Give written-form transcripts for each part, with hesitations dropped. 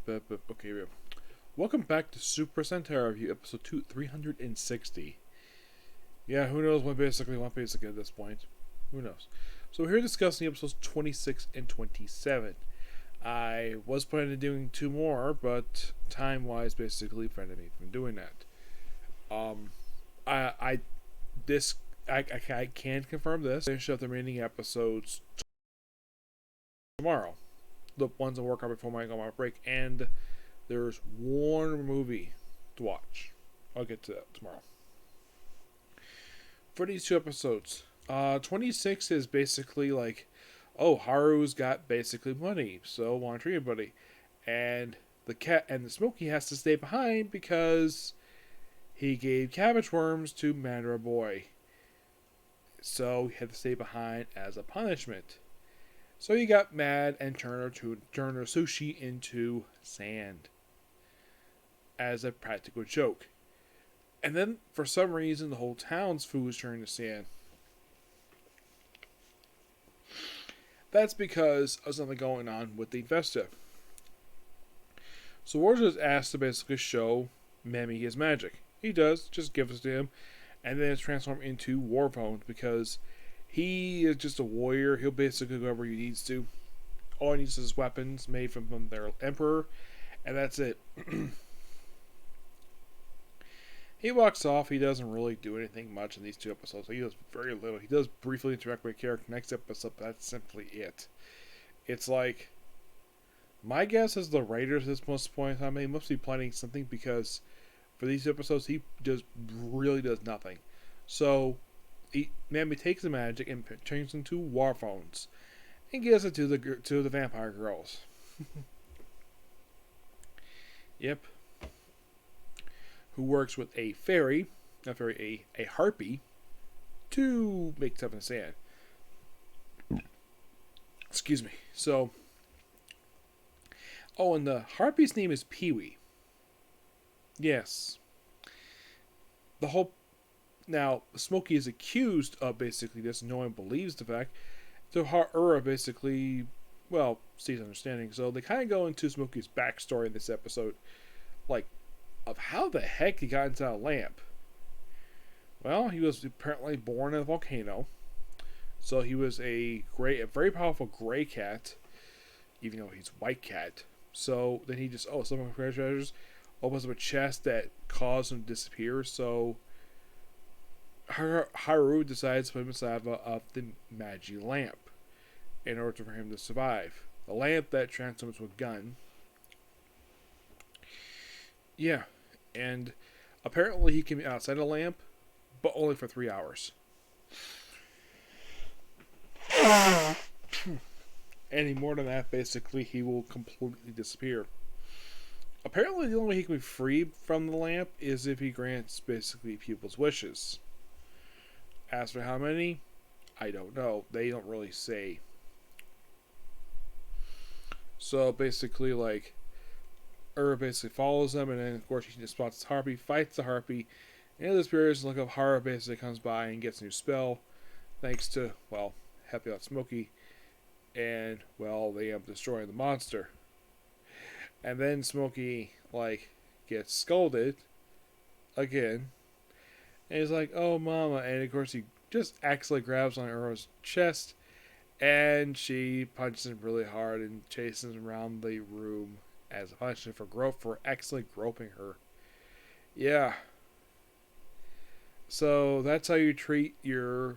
Okay, welcome back to Super Sentai Review, episode 360. Yeah, who knows when basically One Piece again at this point. Who knows? So we're here discussing episodes 26 and 27. I was planning on doing two more, but time-wise basically prevented me from doing that. Um, I this I can confirm this. Finish up the remaining episodes tomorrow. The ones I work on before I go on my break, and there's one movie to watch. I'll get to that tomorrow. For these two episodes, 26 is basically like, oh, Haru's got basically money, so want to treat everybody, and the cat and the Smokey has to stay behind because he gave cabbage worms to Mandra Boy, so he had to stay behind as a punishment. So he got mad and turned her sushi into sand as a practical joke. And then, for some reason, the whole town's food was turned to sand. That's because of something going on with the Vesta. So Warzer is asked to basically show Memi his magic. He does, just gives it to him, and then it's transformed into Warbones because he is just a warrior. He'll basically go wherever he needs to. All he needs is weapons made from their emperor, and that's it. He walks off. He doesn't really do anything much in these two episodes. He does very little. He does briefly interact with a character next episode, but that's simply it. It's like, my guess is the writers at this most point in time, they must be planning something because for these episodes, he really does nothing. So, Mami takes the magic and turns into Warphones and gives it to the vampire girls. Yep. Who works with a fairy, a harpy, to make stuff in the sand. Excuse me. So, oh, and the harpy's name is Pee-wee. Yes. Now, Smokey is accused of basically this. No one believes the fact. So Ura basically, sees understanding. So they kind of go into Smokey's backstory in this episode, like, of how the heck he got into a lamp. Well, he was apparently born in a volcano. So he was a very powerful gray cat, even though he's white cat. So then he just, some treasures, opens up a chest that caused him to disappear. So Haru decides to put him inside of the Magi lamp in order for him to survive. The lamp that transforms into a gun. Yeah, and apparently he can be outside the lamp, but only for 3 hours. Any more than that, basically, he will completely disappear. Apparently, the only way he can be freed from the lamp is if he grants, basically, people's wishes. As for how many, I don't know. They don't really say. So, basically, Ura basically follows them, and then, of course, he just spots the harpy, fights the harpy, and the spirits look up. Haru basically comes by and gets a new spell, thanks to, helping out Smokey, and, they end up destroying the monster. And then Smokey, gets scolded again, and he's like, oh, mama, and, of course, he just accidentally grabs on Ura's chest, and she punches him really hard and chases him around the room as a punishment for accidentally groping her. Yeah. So that's how you treat the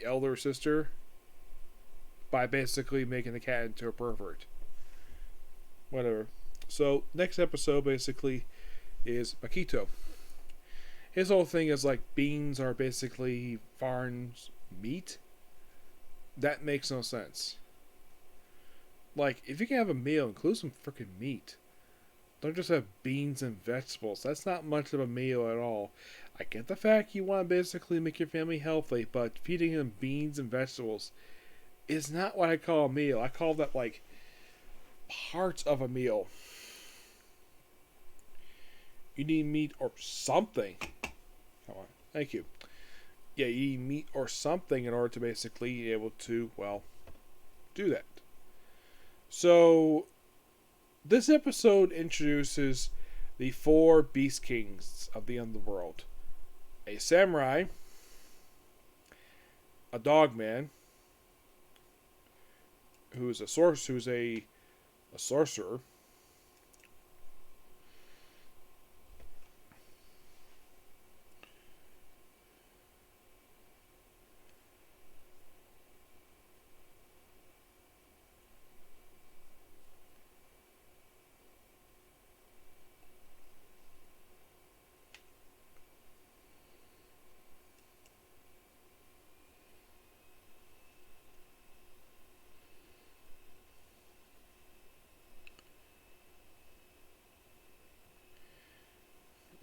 elder sister, by basically making the cat into a pervert. Whatever. So next episode basically is Makito. His whole thing is beans are basically foreign meat. That makes no sense. If you can have a meal, include some freaking meat. Don't just have beans and vegetables. That's not much of a meal at all. I get the fact you want to basically make your family healthy, but feeding them beans and vegetables is not what I call a meal. I call that, parts of a meal. You need meat or something. Come on. Thank you. Yeah, you need meat or something in order to basically be able to, do that. So, This episode introduces the four Beast Kings of the underworld: a samurai, a dogman, who's a sorcerer,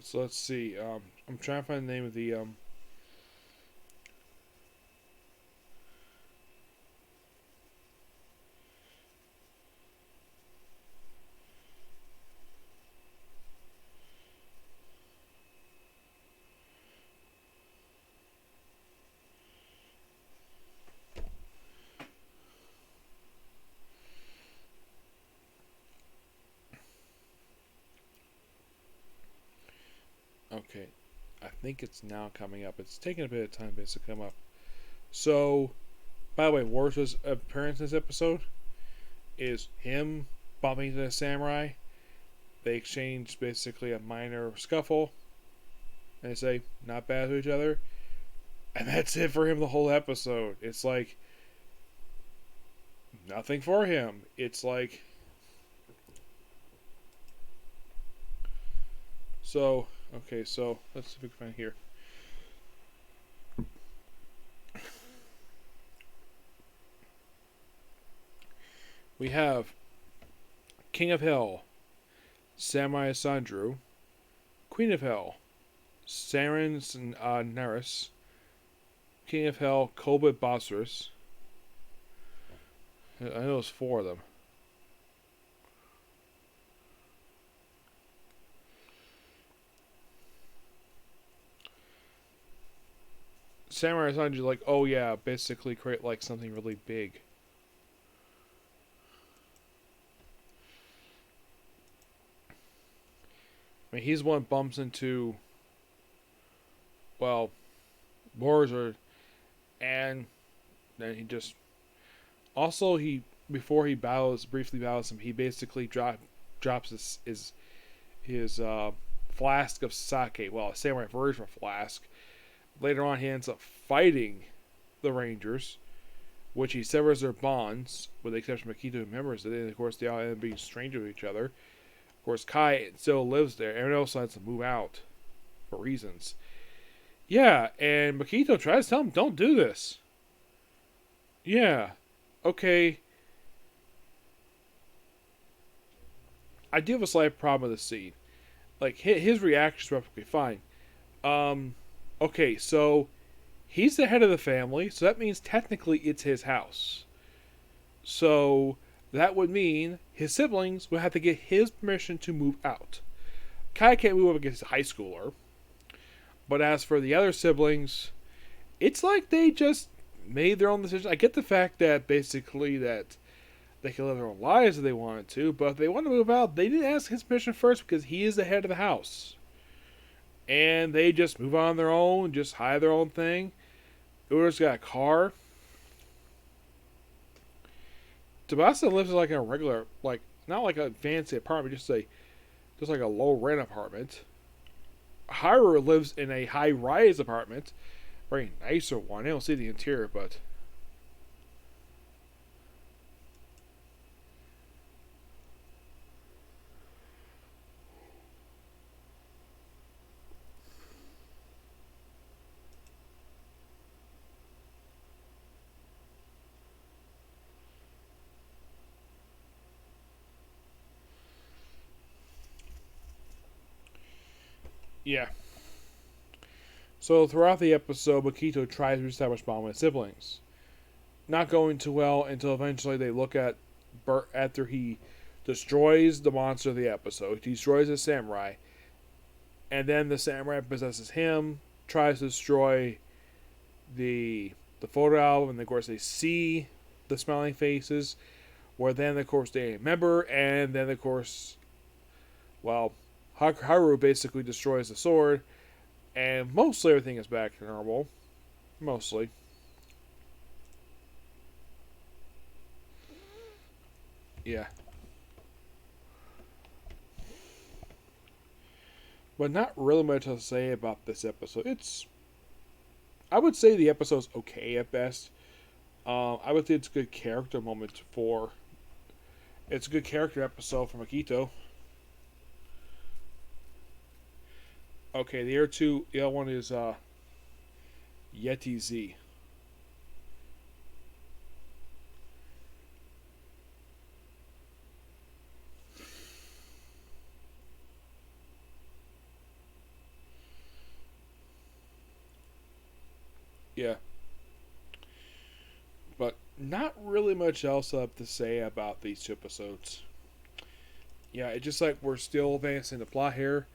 so let's see. I'm trying to find the name of the Okay, I think it's now coming up. It's taking a bit of time to come up. So, by the way, Warsa's appearance in this episode is him bumping into the samurai. They exchange basically a minor scuffle, and they say not bad to each other, and that's it for him the whole episode. It's like nothing for him. It's like so. Okay, so let's see if we can find here. We have King of Hell, Samurai Sandru, Queen of Hell, Saren Naris, King of Hell, Koba Bosris. I know there's four of them. Samurai Sandru like, oh yeah, basically create like something really big. I mean, he's one bumps into, well, Warzer, and then he just, also he, before he briefly battles him, he basically drops his flask of sake, well, a samurai version of a flask. Later on, he ends up fighting the Rangers, which he severs their bonds, with the exception of Makito, who remembers it, and of course they all end up being strangers to each other. Of course, Kai still lives there. Everyone else decides to move out for reasons. Yeah, and Makito tries to tell him, don't do this. Yeah, okay. I do have a slight problem with this scene. Like, his reaction is perfectly fine. Okay, so he's the head of the family, so that means technically it's his house. So that would mean his siblings would have to get his permission to move out. Kai can't move up against a high schooler. But as for the other siblings, it's like they just made their own decision. I get the fact that basically that they can live their own lives if they wanted to, but if they want to move out, they didn't ask his permission first because he is the head of the house. And they just move on their own, just hide their own thing. Ura's got a car. Tsubasa lives like in a regular, like, not like a fancy apartment, just like a low rent apartment. Haru lives in a high rise apartment, very nicer one. I don't see the interior, but yeah. So throughout the episode, Makito tries to establish bond with his siblings. Not going too well until eventually they look at Bert after he destroys the monster of the episode. He destroys the samurai, and then the samurai possesses him, tries to destroy the photo album, and of course they see the smiling faces. where then of course they remember, and then of course, well, Haru basically destroys the sword, and mostly everything is back to normal. Mostly. Yeah. But not really much to say about this episode. I would say the episode's okay at best. I would say it's a good character moment for. It's a good character episode for Makito. Okay, the other one is Yeti Z. Yeah. But not really much else up to say about these two episodes. Yeah, it's just like we're still advancing the plot here.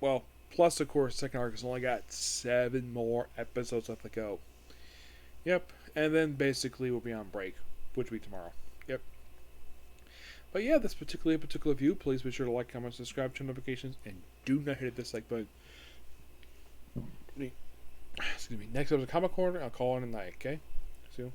Well, plus of course, second arc has only got 7 more episodes left to go. Yep, and then basically we'll be on break, which will be tomorrow. Yep. But yeah, this particular view, please be sure to like, comment, subscribe, turn notifications, and do not hit the dislike button. Excuse me. Next up is a Comic Corner. I'll call it a night, okay? See you.